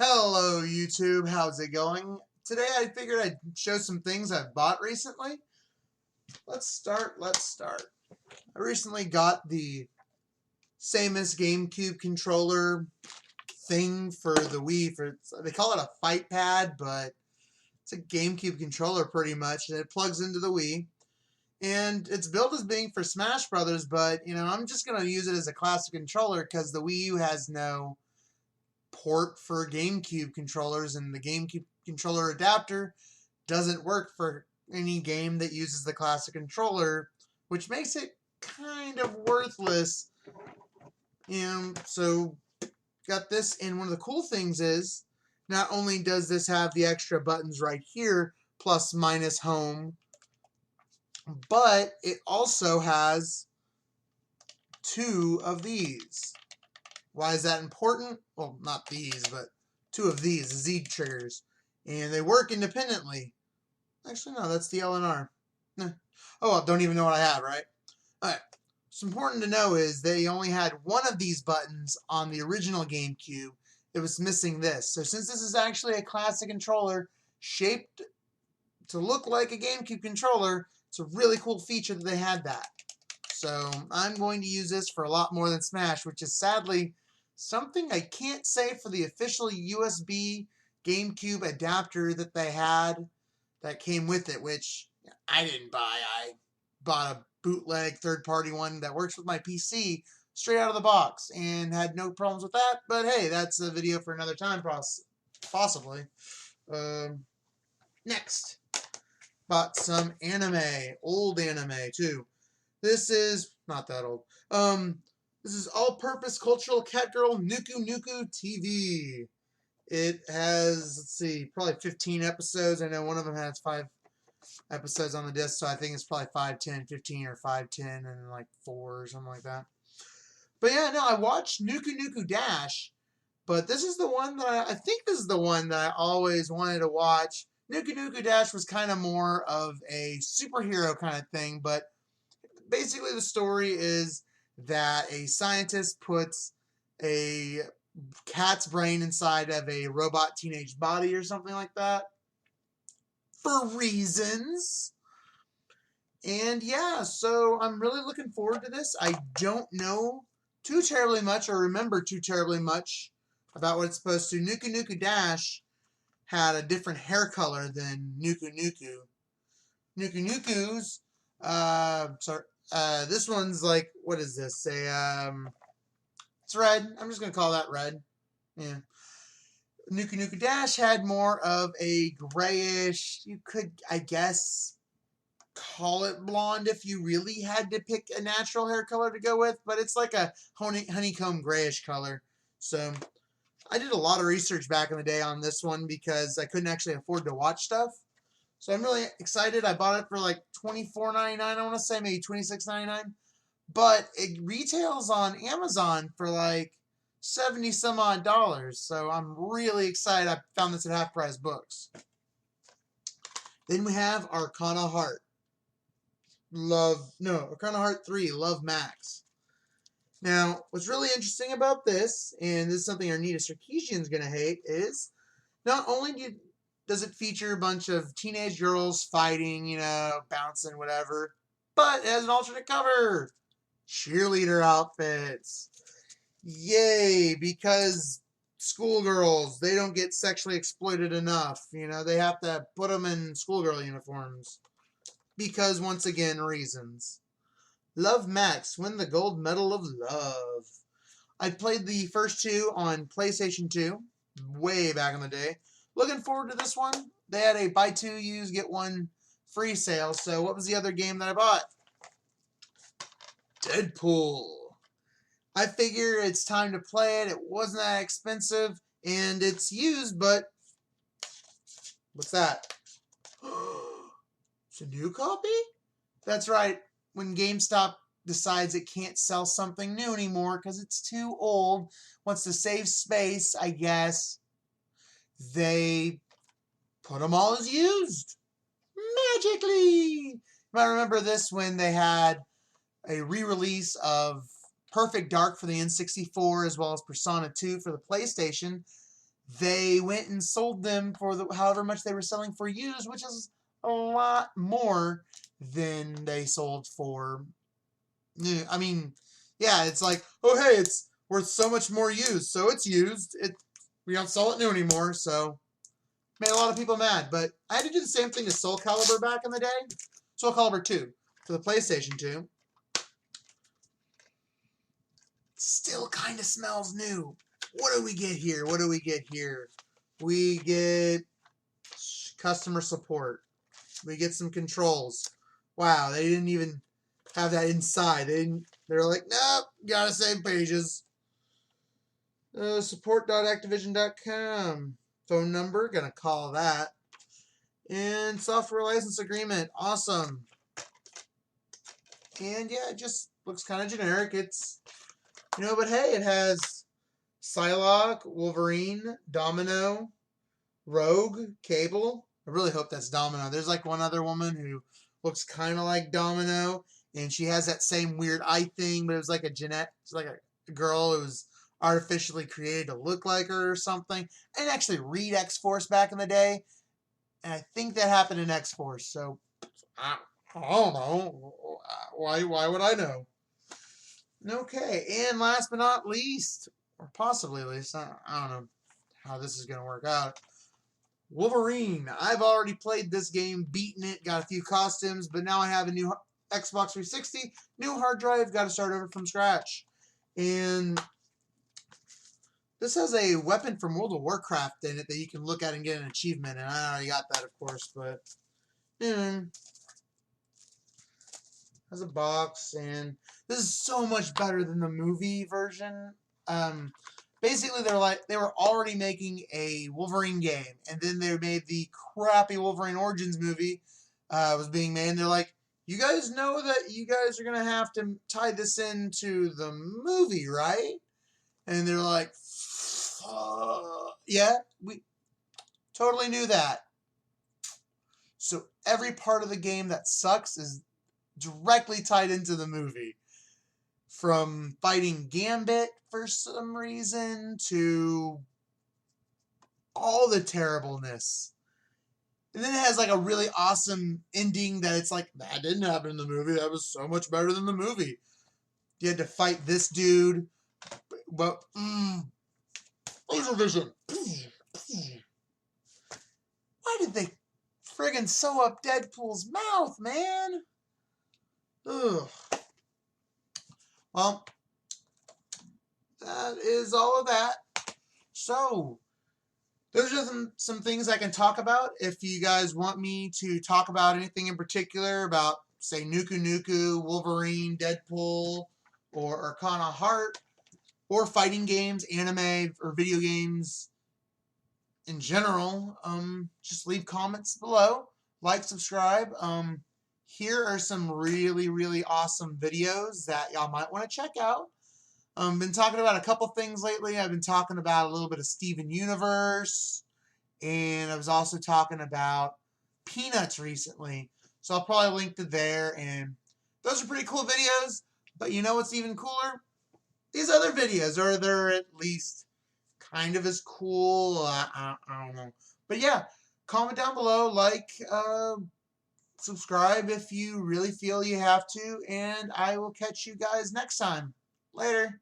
Hello YouTube, how's it going? Today I figured I'd show some things I've bought recently. Let's start. I recently got the Samus GameCube controller thing for the Wii. They call it a fight pad, but it's a GameCube controller pretty much, and it plugs into the Wii. And it's billed as being for Smash Brothers, but I'm just gonna use it as a classic controller because the Wii U has no port for GameCube controllers, and the GameCube controller adapter doesn't work for any game that uses the classic controller, which makes it kind of worthless. So got this, and one of the cool things is not only does this have the extra buttons right here, plus minus home, but it also has two of these. Why is that important? Well, not these, but two of these, the Z triggers. And they work independently. Actually, no, that's the L and R. Oh, well, don't even know what I have, right? Alright. What's important to know is they only had one of these buttons on the original GameCube. It was missing this. So since this is actually a classic controller shaped to look like a GameCube controller, it's a really cool feature that they had that. So I'm going to use this for a lot more than Smash, which is sadly something I can't say for the official USB GameCube adapter that they had that came with it, which I didn't buy. I bought a bootleg third-party one that works with my PC straight out of the box and had no problems with that. But hey, that's a video for another time, possibly. Next, bought some anime, old anime too. This is not that old. This is all-purpose cultural cat girl Nuku Nuku TV. It has, let's see, probably 15 episodes. I know one of them has 5 episodes on the disc, so I think it's probably 5, 10, 15, or 5, 10, and like 4 or something like that. But yeah, no, I watched Nuku Nuku Dash, but this is the one that I think this is the one that I always wanted to watch. Nuku Nuku Dash was kind of more of a superhero kind of thing, but basically the story is that a scientist puts a cat's brain inside of a robot teenage body or something like that for reasons. And yeah, so I'm really looking forward to this. I don't know too terribly much or remember too terribly much about what it's supposed to. Nuku Nuku Dash had a different hair color than Nuku Nuku. Nuku Nuku's, this one's like, what is this? It's red. I'm just gonna call that red. Yeah. Nuku Nuku Dash had more of a grayish, you could, I guess, call it blonde if you really had to pick a natural hair color to go with, but it's like a honeycomb grayish color. So I did a lot of research back in the day on this one because I couldn't actually afford to watch stuff. So I'm really excited. I bought it for like $24.99, I want to say, maybe $26.99. But it retails on Amazon for like 70 some odd dollars. So I'm really excited. I found this at Half Price Books. Then we have Arcana Heart. Arcana Heart 3, Love Max. Now, what's really interesting about this, and this is something Arnita Sarkeesian's going to hate, is not only does it feature a bunch of teenage girls fighting, bouncing, whatever, but it has an alternate cover. Cheerleader outfits. Yay, because schoolgirls, they don't get sexually exploited enough. They have to put them in schoolgirl uniforms. Because, once again, reasons. Love Max, win the gold medal of love. I played the first two on PlayStation 2, way back in the day. Looking forward to this one. They had a buy two, use, get one free sale. So what was the other game that I bought? Deadpool. I figure it's time to play it. It wasn't that expensive, and it's used, but what's that? It's a new copy? That's right. When GameStop decides it can't sell something new anymore because it's too old, wants to save space, I guess, they put them all as used. Magically! You might remember this when they had a re-release of Perfect Dark for the N64 as well as Persona 2 for the PlayStation. they went and sold them for however much they were selling for used, which is a lot more than they sold for new. I mean, yeah, it's like, oh hey, it's worth so much more used, so it's used. We don't sell it new anymore, so made a lot of people mad. But I had to do the same thing as Soul Calibur back in the day. Soul Calibur 2 for the PlayStation 2. Still kind of smells new. What do we get here? What do we get here? We get customer support. We get some controls. Wow, they didn't even have that inside. They're like, nope, gotta save pages. Support.activision.com. Phone number, gonna call that. And software license agreement. Awesome. And yeah, it just looks kind of generic. It's, but hey, it has Psylocke, Wolverine, Domino, Rogue, Cable. I really hope that's Domino. There's like one other woman who looks kind of like Domino, and she has that same weird eye thing, but it was like it's like a girl who was artificially created to look like her or something. I didn't actually read X-Force back in the day, and I think that happened in X-Force, so I don't know. Why would I know? Okay, and last but not least, or possibly least, I don't know how this is going to work out. Wolverine. I've already played this game, beaten it, got a few costumes, but now I have a new Xbox 360, new hard drive, got to start over from scratch. And this has a weapon from World of Warcraft in it that you can look at and get an achievement, and I already got that, of course, but has a box, and this is so much better than the movie version. Basically, they were already making a Wolverine game, and then they made the crappy Wolverine Origins movie was being made, and they're like, you guys know that you guys are going to have to tie this into the movie, right? And they're like, yeah, we totally knew that. So every part of the game that sucks is directly tied into the movie. From fighting Gambit for some reason to all the terribleness. And then it has like a really awesome ending that it's like, that didn't happen in the movie. That was so much better than the movie. You had to fight this dude. But, laser vision. Why did they friggin' sew up Deadpool's mouth, man? Ugh. Well, that is all of that. So, those are some things I can talk about. If you guys want me to talk about anything in particular about, say, Nuku Nuku, Wolverine, Deadpool, or Arcana Heart, or fighting games, anime, or video games in general, just leave comments below. Like, subscribe. Here are some really, really awesome videos that y'all might want to check out. Been talking about a couple things lately. I've been talking about a little bit of Steven Universe, and I was also talking about Peanuts recently. So I'll probably link to there, and those are pretty cool videos. But you know what's even cooler? These other videos, or they're at least kind of as cool. I don't know. But yeah, comment down below, like, subscribe if you really feel you have to, and I will catch you guys next time. Later.